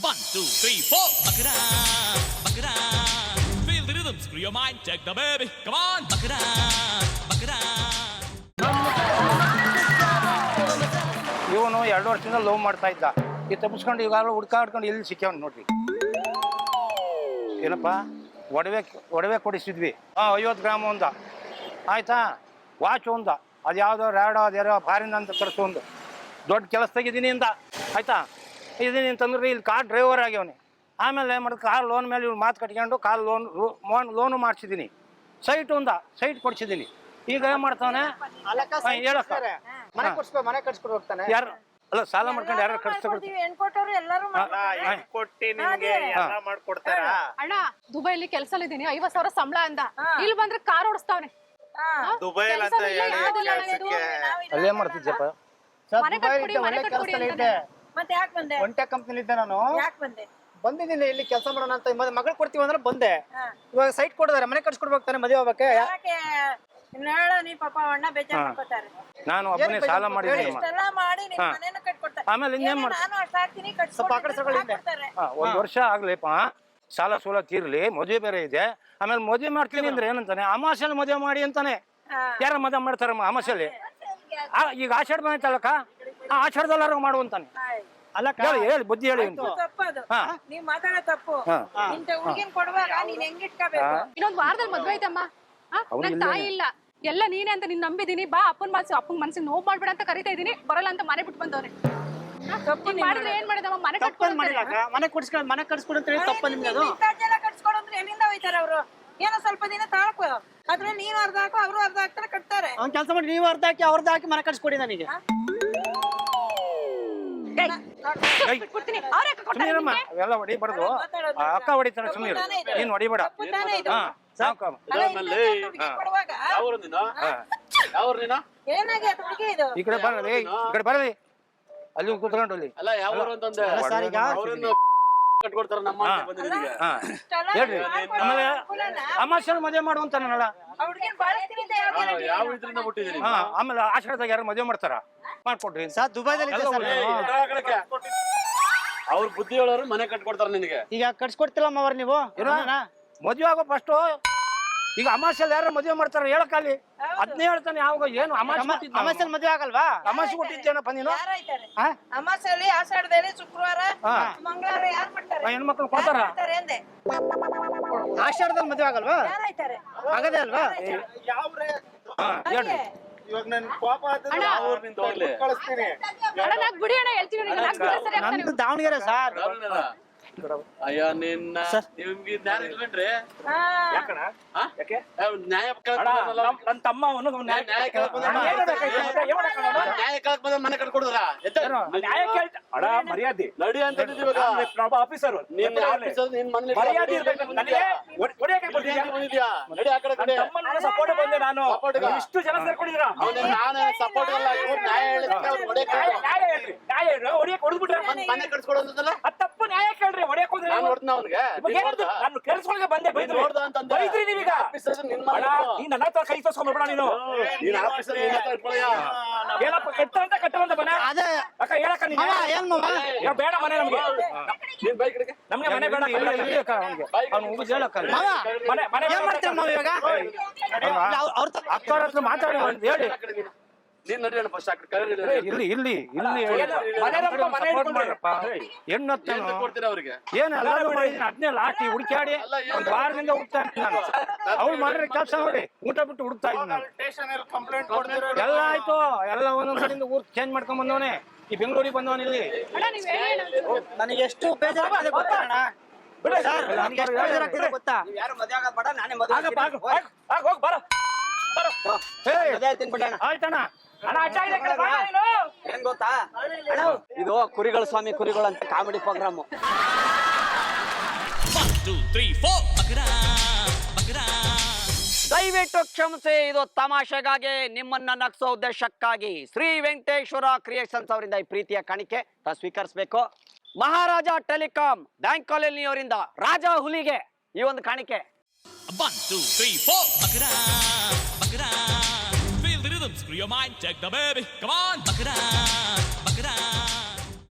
1, 2, 3, 4. Bakara, bakara. Feel the rhythm, screw your mind, take the baby. Come on, bakara, bakara. ಇವನು 2 ವರ್ಷದಿಂದ love ಮಾಡ್ತಾ ಇದ್ದ. ಈ ತಪ್ಪಿಸ್ಕೊಂಡು ಈಗಾಗಲೂ ಹುಡ್ಕಾಡ್ಕೊಂಡು ಇಲ್ಲಿ ಸಿಕ್ಕವನು ನೋಡ್ರಿ. ಏನಪ್ಪ ಒಡವೆ ಕೊಡಿಸಿದ್ವಿ. 50 ಗ್ರಾಮ್ ಒಂದ ಆಯ್ತಾ. ವಾಚ್ ಒಂದ, ಅದು ಯಾವುದೋ ರ್ಯಾಡೋ ಅದ್ಯಾರೋ ಫಾರಿನ್ ಅಂತ ತರಿಸು ಒಂದು. ದೊಡ್ಡ ಕೆಲಸ ತೆಗಿದ್ದೀನಿ ಅಂದ ಆಯ್ತಾ. ಇದೀನಿ ಅಂತಂದ್ರೆ ಇಲ್ಲಿ ಕಾರ್ ಡ್ರೈವರ್ ಆಗ್ಯವನೆ. ಆಮೇಲೆ ಏನು ಮಾಡೋದು, ಕಾರ್ ಲೋನ್ ಮೇಲೆ ಇವ್ನು ಮಾತು ಕಟ್ಕೊಂಡು ಕಾರ್ ಲೋನು ಮಾಡಿಸಿದ್ದೀನಿ. ಸೈಟ್ ಸೈಟ್ ಕೊಡಿಸಿದ್ದೀನಿ. ಈಗ ಏನು ಮಾಡ್ತಾನೆ ಹೇಳಕ್ಕ, ಮನೆ ಕಟ್ಸ್ಕೊಂಡು ಹೋಗ್ತಾನೆ. ಯಾರು ಅಲ್ಲ ಸಾಲ ಮಾಡ್ಕೊಂಡು ಯಾರು ಕಟ್ಸ್ಕೊಡ್ತಾರೆ. ಅಣ್ಣ ದುಬೈಲಿ ಕೆಲ್ಸಲ್ಲಿದ್ದೀನಿ, 50,000 ಸಂಬಳ ಅಂದ. ಇಲ್ಲಿ ಬಂದ್ರೆ ಕಾರ್ ಓಡಿಸ್ತಾವನೆ. ಅಲ್ಲೇ ಮಾಡ್ತಿದ್ದಪ್ಪ. ಮತ್ತೆ ಯಾಕೆ ಬಂದೆ? ಒಂಟೆ ಕಂಪ್ನಿ ಇದ್ದೆ ನಾನು. ಯಾಕೆ ಬಂದೆ? ಬಂದಿದ್ದೀನಿ ಇಲ್ಲಿ ಕೆಲಸ ಮಾಡೋಣ ಅಂತ. ಮಗಳು ಕೊಡ್ತೀವಿ ಅಂದ್ರೆ ಬಂದೆ. ಇವಾಗ ಸೈಟ್ ಕೊಡಿದಾರೆ, ಮನೆ ಕಟ್ಸ್ಕೊಡ್ಬೇಕು, ಮದುವೆ ಹೋಗ್ಬೇಕು. ನಾನು ಒಬ್ಬನೇ ಸಾಲ ಮಾಡಿದ್ದೀನಿ. ಆಮೇಲೆ ಇನ್ನೇನ್ ಮಾಡ್ತೀನಿ, ಸ್ವಲ್ಪ ಆ ಕಡೆ ಸರಳಿ. 1 ವರ್ಷ ಆಗ್ಲಿಪ್ಪ, ಸಾಲ ಸೂಲ ತೀರ್ಲಿ, ಮದುವೆ ಬೇರೆ ಇದೆ. ಆಮೇಲೆ ಮದುವೆ ಮಾಡ್ತೀನಿ ಅಂದ್ರೆ ಏನಂತಾನೆ, ಅಮಾಸೆಯಲ್ಲಿ ಮದುವೆ ಮಾಡಿ ಅಂತಾನೆ. ಯಾರ ಮದುವೆ ಮಾಡ್ತಾರಮ್ಮ ಅಮಾಸೆಯಲ್ಲಿ? ಈಗ ಆಷಾಢ ಬಂತಲ್ಲಕ್ಕ, ಆಷಾಢದಲ್ಲಾರು ಮಾಡುವಂತಾನೆ. ಅಲ್ಲ ಹೇಳಿ ಬುದ್ಧಿ ಹೇಳಿ. ನೀವ್ ಮಾತಾಡೋ ತಪ್ಪು. ಇಂತ ಹುಡುಗಿನ ಕೊಡುವಾಗ ನೀನ್ ಹೆಂಗಿಟ್ಕೋಬೇಕು? ಇನ್ನೊಂದ್ ವಾರದಲ್ಲಿ ಮದ್ವೆ ಐತಮ್ಮ. ನನ್ ತಾಯಿ ಇಲ್ಲ, ಎಲ್ಲ ನೀನೆ ಅಂತ ನಿನ್ ನಂಬಿದೀನಿ. ಬಾ ಅಪ್ಪನ್ ಮನ್ಸಿಗೆ ನೋವು ಮಾಡ್ಬೇಡ ಅಂತ ಕರಿತಾ ಇದೀನಿ. ಬರಲ್ಲ ಅಂತ ಮನೆ ಬಿಟ್ಟು ಬಂದವ್ರೆ. ಮಾಡಿದ್ರೆ ಏನ್ ಮಾಡಿದಮ್ಮ? ಮನೆ ಮನೆ ಕಟ್ಸ್ಕೊಡು ಅಂತ ಹೇಳಿ ತಪ್ಪ ನಿಮ್ಗೆ? ಅದು ಕಟ್ಸ್ಕೊಡು ಅಂದ್ರೆ ಎಲ್ಲಿಂದ ಹೋಯ್ತಾರೆ ಅವರು? ಏನೋ ಸ್ವಲ್ಪ ದಿನ ತಾಳ್ಕೊ, ಆದ್ರೆ ನೀನು ಅರ್ಧ ಹಾಕೋ, ಅವರು ಅರ್ಧ ಹಾಕ್ತಾರೆ, ಕಟ್ತಾರೆ. ಅವ್ನ್ ಕೆಲಸ ಮಾಡಿ ನೀವು ಅರ್ಧ ಹಾಕಿ ಅವ್ರದ್ದು ಹಾಕಿ ಮನೆ ಕಟ್ಸ್ಕೊಡಿ ನನಗೆ. ಅವೆಲ್ಲ ಹೊಡಿಬಾರ್ದು. ಅಕ್ಕ ಹೊಡಿತಾನೆ, ಸುಮ್ಮನೆ ನೀನ್ ಹೊಡಿಬೇಡ. ಈ ಕಡೆ ಬರಲಿ, ಈ ಕಡೆ ಬರಲಿ. ಅಲ್ಲಿ ಕೂತ್ಕೊಂಡು ಅಲ್ಲಿ ಹೇಳ್ರಿ. ಆಮೇಲೆ ಅಮಾಸೆಯಲ್ಲಿ ಮದುವೆ ಮಾಡುವಂತಾನಲ್ಲ. ಆಮೇಲೆ ಆಷಾಢದಾಗ ಯಾರು ಮದುವೆ ಮಾಡ್ತಾರ? ಮಾಡ್ಕೊಡ್ರಿ. ದುಬೈದಲ್ಲಿ ಅವ್ರ ಬುದ್ಧಿ ಹೇಳೋರು ಮನೆ ಕಟ್ಕೊಡ್ತಾರ ನಿನಗೆ. ಈಗ ಕಟ್ಸ್ಕೊಡ್ತಿಲ್ಲಮ್ಮ ಅವ್ರ ನೀವು ಮದುವೆ ಆಗೋ ಫಸ್ಟ್. ಈಗ ಅಮಾಸೆಯಲ್ಲಿ ಯಾರು ಮದುವೆ ಮಾಡ್ತಾರ ಹೇಳಕ್ಕಲ್ಲಿ? ಅದನ್ನೇ ಹೇಳ್ತಾನೆ. ಯಾವಾಗ ಏನು ಅಮಾಸೆಯಲ್ಲಿ ಮದುವೆ ಆಗಲ್ವಾ? ಅಮಾಸೆ ಕೊಟ್ಟಿದ್ದೇನಪ್ಪ ನೀನು? ಅಮಾಸೆಯಲ್ಲಿ, ಆಷಾಢದಲ್ಲಿ, ಶುಕ್ರವಾರ, ಮಂಗಳವಾರ ಯಾರು ಮಾಡ್ತಾರೆ? ಹೆಣ್ಮಕ್ಳು ಕೊಡ್ತಾರ. ಆಷಾಢದಲ್ಲಿ ಮದುವೆ ಆಗಲ್ವಾ? ಆಗದೇ ಅಲ್ವಾ? ಹೇಳ್ರಿ. ಇವಾಗ ನನ್ ಪಾಪ ನಂದು ದಾವಣಗೆರೆ ಸರ್. ಅಯ್ಯ ನಿನ್ನ ನಿಮ್ಗೆ ಜ್ಞಾನ ಇಲ್ವೇನ್ರಿ? ನ್ಯಾಯ ನನ್ನ ತಮ್ಮ ನ್ಯಾಯ ಕೇಳಕ್ ಬಂದ ಮನೆ ಕಟ್ಕೊಡುದ್ರ? ಮರ್ಯಾದೆ ನಡಿ ಅಂತ ಆಫೀಸರ್. ನಿನ್ ಆಫೀಸರ್ ನಿನ್ ಮನೆ ಬಂದಿದ್ಯಾ? ನಡಿ ಆ ಕಡೆ ಕಡೆ. ಸಪೋರ್ಟ್ ಬಂದೆ ನಾನು. ಇಷ್ಟು ಜನ ಸೇರ್ಕೊಂಡಿದ್ರ? ನಾನು ಸಪೋರ್ಟ್ ಅಲ್ಲ, ನ್ಯಾಯ ಹೊಡಿಬಿಟ್ರೆ ಮನೆ ಕಟ್ಸ್ಕೊಡೋದಲ್ಲ. ತಪ್ಪು. ನ್ಯಾಯ ಕೇಳ್ರಿ. ಹೊಡಿಯಕ್ ಹೋದ್ರೆ ನಾನು ನೋಡ್ತೀನಿ ಅವ್ನಿಗೆ. ನಾನು ಕೆಲ್ಸಗಳಿಗೆ ಬಂದೆ. ನೋಡ್ದ ಅಂತಂದ್ರೆ ಬೈದ್ರಿ ನೀವೀಗ. ನೀನ್ ನನ್ನ ಹತ್ರ ಕೈ ತೋರ್ಸ್ಕೊಂಡ್ಬೇಡ ನೀನು. ನೀನ್ ಆಫೀಸರ್ ಏನಪ್ಪ ಕೆಟ್ಟಂತ ಕಟ್ಟವಂತ ಮನೆ ಅಕ್ಕ ಹೇಳಕ್ಕ ನೀನು. ಬೇಡ ಮನೆ ನಮ್ಗೆ. ನೀನ್ ಬೈಕ್ ಕಡೆಗೆ ನಮ್ಗೆ ಮನೆ ಬೇಡ. ಅವ್ನು ಹೋಗಿ ಹೇಳಕ್ಕ ಮನೆ ಮನೆ ಅಕ್ಕವ್ರ ಹತ್ರ ಮಾತಾಡಿ ಹೇಳಿ. ನೀನ್ ನಡಿ ಫಸ್ಟ್ ಇಲ್ಲಿ ಇಲ್ಲಿ ಇಲ್ಲಿ ಹೆಣ್ಣು ಕೊಡ್ತೀರಾ ಅವ್ರಿಗೆ? ಏನ್ ಎಲ್ಲಾರು ಮಾಡಿದೀನಿ. ಅದನ್ನೇ ಲಾಟಿ ಹುಡುಕಾಡಿ ಒಂದು ವಾರದಿಂದ ಹುಡುಕ್ತಾ ಇದ್ದೀನಿ ನಾನು. ಅವ್ರು ಮಾಡಿದ್ರೆ ಕೆಲಸ ನೋಡಿ ಊಟ ಬಿಟ್ಟು ಹುಡುಕ್ತಾ ಇದ್ದೀನಿ ನಾನು. ಎಲ್ಲ ಆಯ್ತು. ಎಲ್ಲ ಒಂದೊಂದ್ ಕಡೆಯಿಂದ ಊರ್ ಚೇಂಜ್ ಮಾಡ್ಕೊಂಡ್ ಬಂದವನೇ. ಈ ಬೆಂಗಳೂರಿಗೆ ಬಂದವನ ಇಲ್ಲಿ. ನನಗೆ ಎಷ್ಟು ಬೇಜಾರಾಗ್ತದೆ ಗೊತ್ತಾ ಅಣ್ಣ? ಗೊತ್ತಾ? ಆಯ್ತಣ್ಣ. ಏನ್ ಗೊತ್ತಾ, ಇದು ಕುರಿಗಳ ಸ್ವಾಮಿ ಕುರಿಗಳು ಅಂತ ಕಾಮಿಡಿ ಪ್ರೋಗ್ರಾಮ್. 1, 2, 3, 4. Bakara, bakara. ದಯವಿಟ್ಟು ಕ್ಷಮಿಸಿ, ಇದು ತಮಾಷೆಗಾಗಿ, ನಿಮ್ಮನ್ನ ನಗಿಸೋ ಉದ್ದೇಶಕ್ಕಾಗಿ ಶ್ರೀ ವೆಂಕಟೇಶ್ವರ ಕ್ರಿಯೇಷನ್ಸ್ ಅವರಿಂದ ಈ ಪ್ರೀತಿಯ ಕಾಣಿಕೆ ಸ್ವೀಕರಿಸಬೇಕು. ಮಹಾರಾಜ ಟೆಲಿಕಾಂ ಬ್ಯಾಂಕ್ ಕಾಲೋನಿಯವರಿಂದ ರಾಜ ಹುಲಿಗೆ ಈ ಒಂದು ಕಾಣಿಕೆ. 1, 2, 3, 4. Bakara, bakara. Feel the rhythm, screw your mind, take the baby. Come on, bakara.